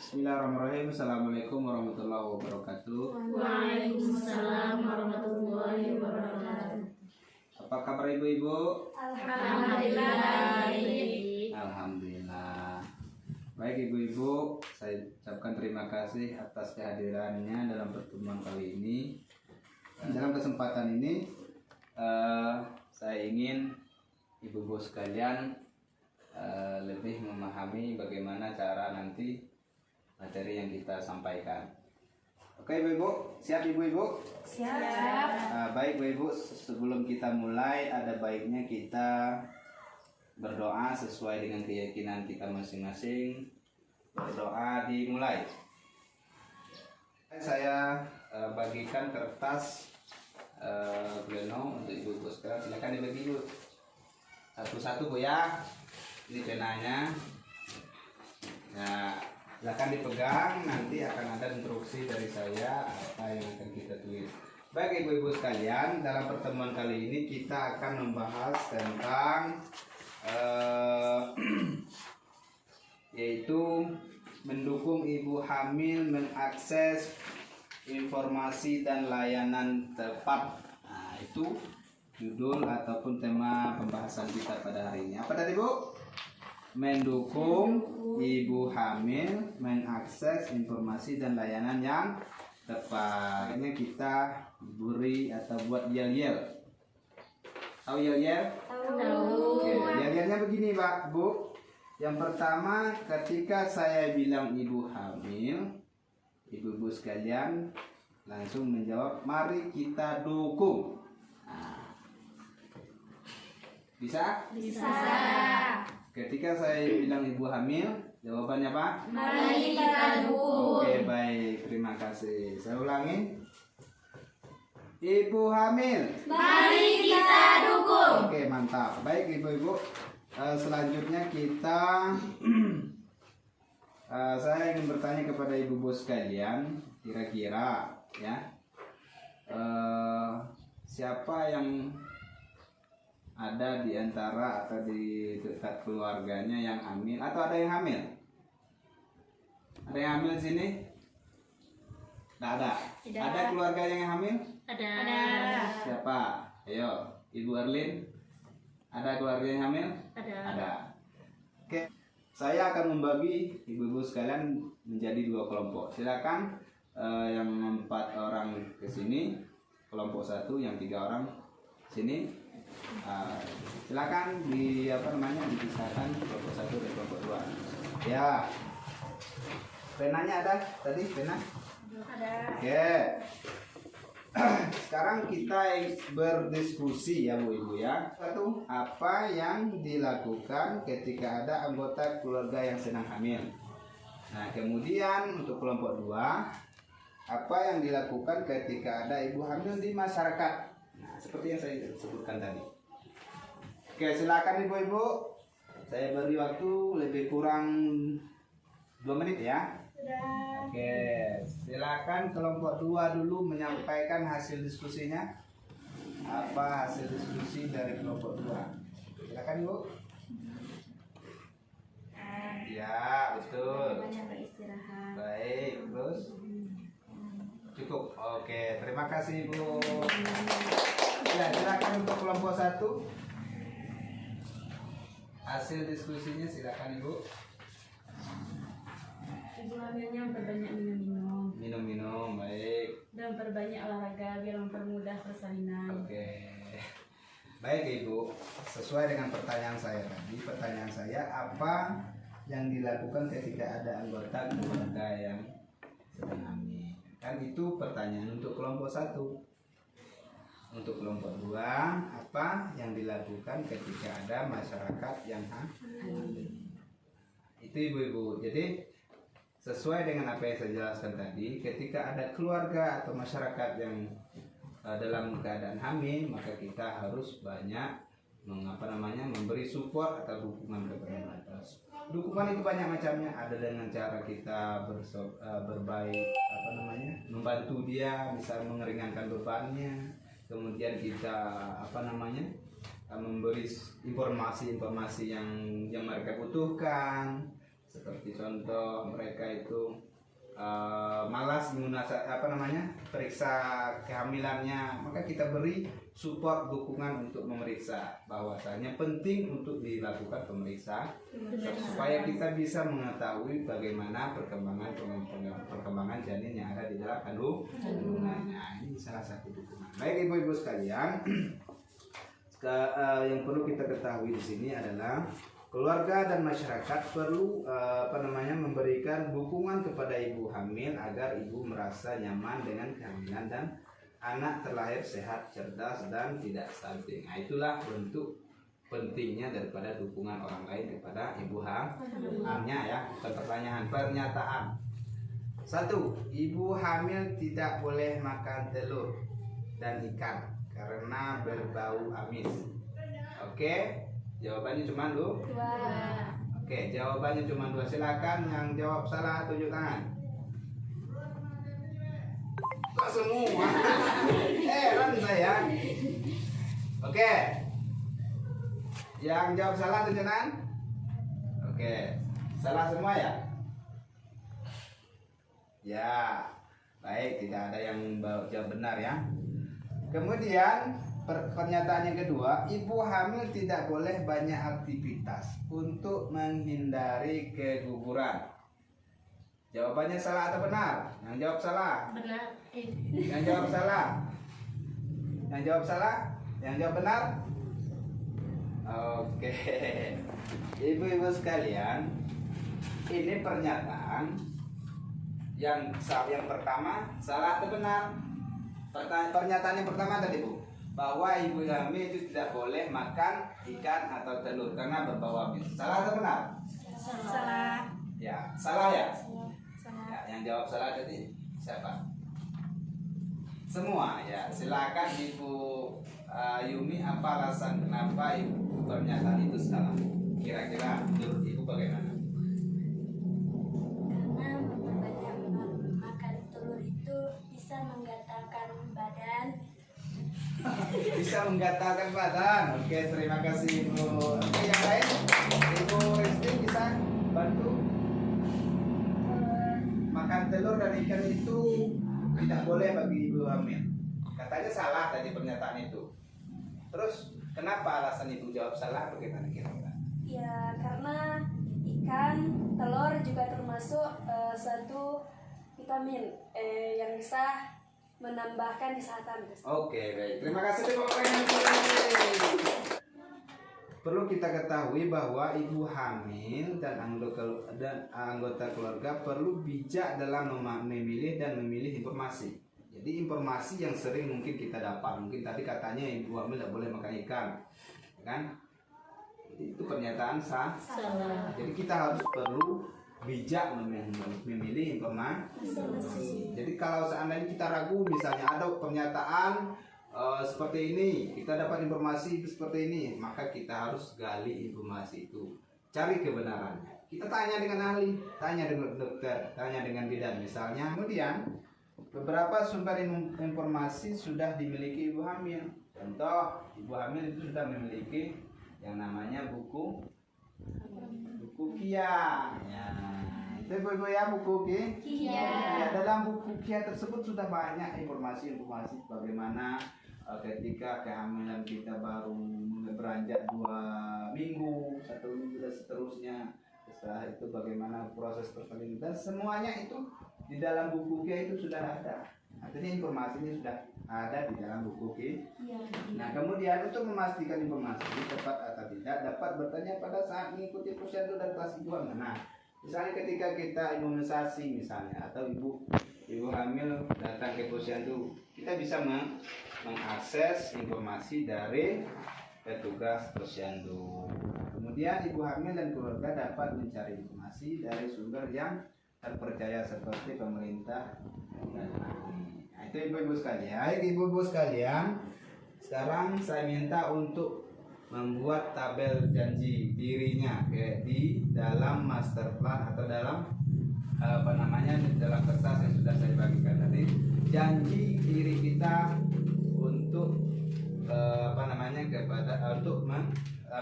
Bismillahirrahmanirrahim. Assalamualaikum warahmatullahi wabarakatuh. Waalaikumsalam warahmatullahi wabarakatuh. Apa kabar ibu-ibu? Alhamdulillah baik. Alhamdulillah. Baik ibu-ibu, saya ucapkan terima kasih atas kehadirannya dalam pertemuan kali ini. Dan dalam kesempatan ini saya ingin ibu-ibu sekalian lebih memahami bagaimana cara nanti materi yang kita sampaikan. Oke ibu-ibu, siap ibu-ibu? Siap. Baik ibu-ibu, sebelum kita mulai ada baiknya kita berdoa sesuai dengan keyakinan kita masing-masing. Berdoa dimulai. Saya bagikan kertas pleno untuk ibu-ibu sekalian. Silakan dibagi ibu satu-satu bu ya. Ini penanya. Nah, silakan dipegang, nanti akan ada instruksi dari saya apa yang akan kita tulis. Baik ibu-ibu sekalian, dalam pertemuan kali ini kita akan membahas tentang yaitu mendukung ibu hamil mengakses informasi dan layanan tepat. Nah, itu judul ataupun tema pembahasan kita pada hari ini. Apa tadi bu? Mendukung ibu hamil mengakses informasi dan layanan yang tepat. Ini kita beri atau buat yel-yel. Tahu yel-yel? Tahu. Oke, yel-yelnya begini Pak, Bu. Yang pertama, ketika saya bilang ibu hamil, ibu-ibu sekalian langsung menjawab, mari kita dukung. Nah, bisa? Bisa. Ketika saya bilang ibu hamil, jawabannya apa? Mari kita dukung. Oke, baik. Terima kasih. Saya ulangi. Ibu hamil. Mari kita dukung. Oke, mantap. Baik, ibu-ibu. Selanjutnya kita saya ingin bertanya kepada ibu-ibu sekalian, kira-kira ya siapa yang ada di antara atau di dekat keluarganya yang hamil atau ada yang hamil? Ada yang hamil di sini? Tidak ada. Tidak. Ada keluarga yang hamil? Ada. Siapa? Ayo, Ibu Erlin. Ada keluarga yang hamil? Ada. Oke, saya akan membagi ibu-ibu sekalian menjadi dua kelompok. Silakan yang 4 orang ke sini, kelompok 1, yang 3 orang sini. Silakan dipisahkan kelompok 1 dan kelompok 2. Ya. Penanya ada tadi pena? Ada. Oke. Sekarang kita berdiskusi ya Bu Ibu ya. Satu, apa yang dilakukan ketika ada anggota keluarga yang sedang hamil. Nah, kemudian untuk kelompok 2, apa yang dilakukan ketika ada ibu hamil di masyarakat. Nah, seperti yang saya sebutkan tadi. Oke, silakan ibu-ibu. Saya beri waktu lebih kurang 2 menit ya. Oke, silakan kelompok 2 dulu menyampaikan hasil diskusinya. Apa hasil diskusi dari kelompok 2? Silakan Bu. Ya, betul. Beristirahat. Baik, terus cukup. Oke, terima kasih Bu. Ya, silakan untuk kelompok 1. Hasil diskusinya silakan Ibu. Ibu hamilnya memperbanyak minum-minum Minum-minum, baik. dan perbanyak olahraga biar mempermudah persalinan. Oke. Baik Ibu, sesuai dengan pertanyaan saya tadi. Pertanyaan saya, apa yang dilakukan ketika ada anggota keluarga yang sedang hamil? Kan itu pertanyaan untuk kelompok 1. Untuk kelompok 2, apa yang dilakukan ketika ada masyarakat yang hamil? Itu ibu-ibu. Jadi sesuai dengan apa yang saya jelaskan tadi, ketika ada keluarga atau masyarakat yang dalam keadaan hamil, maka kita harus banyak memberi support atau dukungan kepada mereka. Dukungan itu banyak macamnya. Ada dengan cara kita berbaik, membantu dia, bisa mengeringankan bebannya. Kemudian kita memberi informasi-informasi yang mereka butuhkan. seperti contoh mereka itu malas periksa kehamilannya, maka kita beri support dukungan untuk memeriksa, bahwasanya penting untuk dilakukan pemeriksaan supaya kita bisa mengetahui bagaimana perkembangan janin yang ada di dalam kandungan. Nah, ini salah satu dukungan. Baik ibu-ibu sekalian, yang perlu kita ketahui di sini adalah keluarga dan masyarakat perlu memberikan dukungan kepada ibu hamil agar ibu merasa nyaman dengan kehamilan dan anak terlahir sehat, cerdas dan tidak stunting. Nah, itulah bentuk pentingnya daripada dukungan orang lain kepada ibu hamilnya ya. Bukan pertanyaan, pernyataan. 1. Ibu hamil tidak boleh makan telur dan ikan karena berbau amis. Oke? Jawabannya cuma 2. Oke, jawabannya cuma 2. Silakan yang jawab salah tunjuk tangan. Kok semua? Heran saya. Oke. Yang jawab salah tunjuk tangan. Oke. Salah semua ya? Ya. Baik, tidak ada yang jawab benar ya. Kemudian pernyataan yang kedua, ibu hamil tidak boleh banyak aktivitas untuk menghindari keguguran. Jawabannya salah atau benar? Yang jawab salah. Benar. Yang jawab salah. Yang jawab salah. Yang jawab benar. Oke. Ibu-ibu sekalian, ini pernyataan yang pertama salah atau benar? Pernyataan yang pertama tadi Bu, bahwa ibu hamil itu tidak boleh makan ikan atau telur karena berbau amis. Salah atau benar? Salah. Ya, salah ya. Salah. Ya, yang jawab salah tadi siapa? Semua ya. Silakan Ibu Yumi, apa alasan kenapa ibu pernyataan itu salah? Kira-kira menurut Ibu bagaimana? Karena memperbanyak makan telur itu bisa menggatalkan badan. Bisa menggatalkan badan. Oke, terima kasih Ibu. Oke, yang lain? Ibu Risti bisa bantu? Makan telur dan ikan itu tidak boleh bagi ibu hamil. Katanya salah tadi pernyataan itu. Terus kenapa alasan ibu jawab salah? Bagaimana kira-kira? Ya, karena ikan, telur juga termasuk satu vitamin yang bisa menambahkan kesehatan. Oke, baik. Terima kasih tepuk tangan. Perlu kita ketahui bahwa ibu hamil dan anggota keluarga perlu bijak dalam memilih dan memilih informasi. Jadi informasi yang sering mungkin kita dapat, mungkin tadi katanya ibu hamil tidak boleh makan ikan, kan? Itu pernyataan salah. Jadi kita harus perlu bijak memilih informasi. Jadi kalau seandainya kita ragu, misalnya ada pernyataan seperti ini, kita dapat informasi seperti ini, maka kita harus gali informasi itu, cari kebenarannya. Kita tanya dengan ahli, tanya dengan dokter, tanya dengan bidan misalnya. Kemudian beberapa sumber informasi sudah dimiliki ibu hamil. Contoh, ibu hamil itu sudah memiliki yang namanya buku KIA. Ya, itu ibu-ibu ya, buku KIA. Ya, dalam buku KIA tersebut sudah banyak informasi-informasi bagaimana ketika kehamilan kita baru beranjak 2 minggu, 1 minggu dan seterusnya. Setelah itu bagaimana proses persalinan, dan semuanya itu di dalam buku KIA itu sudah ada. Artinya informasinya sudah ada di dalam buku KIA. Nah, kemudian untuk memastikan informasi tepat atau tidak, dapat bertanya pada saat mengikuti posyandu dan kelas ibu hamil. Nah, misalnya ketika kita imunisasi misalnya, atau ibu hamil datang ke posyandu, kita bisa mengakses informasi dari petugas posyandu. Kemudian ibu hamil dan keluarga dapat mencari informasi dari sumber yang terpercaya seperti pemerintah dan ahli. Nah, itu ibu-ibu sekalian. Ibu-ibu sekalian, sekarang saya minta untuk membuat tabel janji dirinya di dalam master plan atau dalam dalam kertas yang sudah saya bagikan tadi. Janji diri kita untuk untuk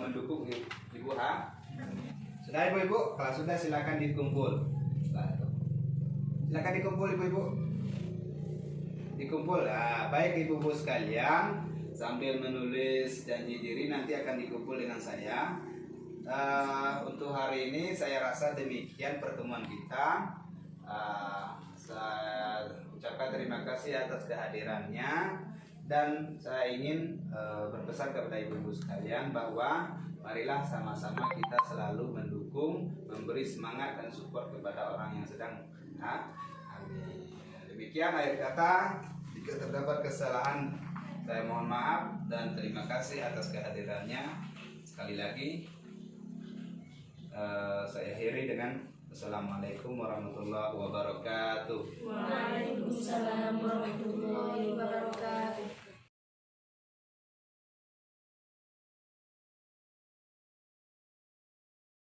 mendukung ibu hamil. Sudah ibu-ibu? Kalau sudah silakan dikumpul. Silakan dikumpul ibu-ibu. Dikumpul. Nah, baik ibu-ibu sekalian, sambil menulis janji diri nanti akan dikumpul dengan saya. Untuk hari ini saya rasa demikian pertemuan kita. Saya ucapkan terima kasih atas kehadirannya dan saya ingin berpesan kepada ibu-ibu sekalian bahwa marilah sama-sama kita selalu mendukung, memberi semangat dan support kepada orang yang sedang amin. Demikian akhir kata. Jika terdapat kesalahan saya mohon maaf dan terima kasih atas kehadirannya. Sekali lagi saya akhiri dengan Assalamualaikum warahmatullahi wabarakatuh. Waalaikumsalam warahmatullahi wabarakatuh.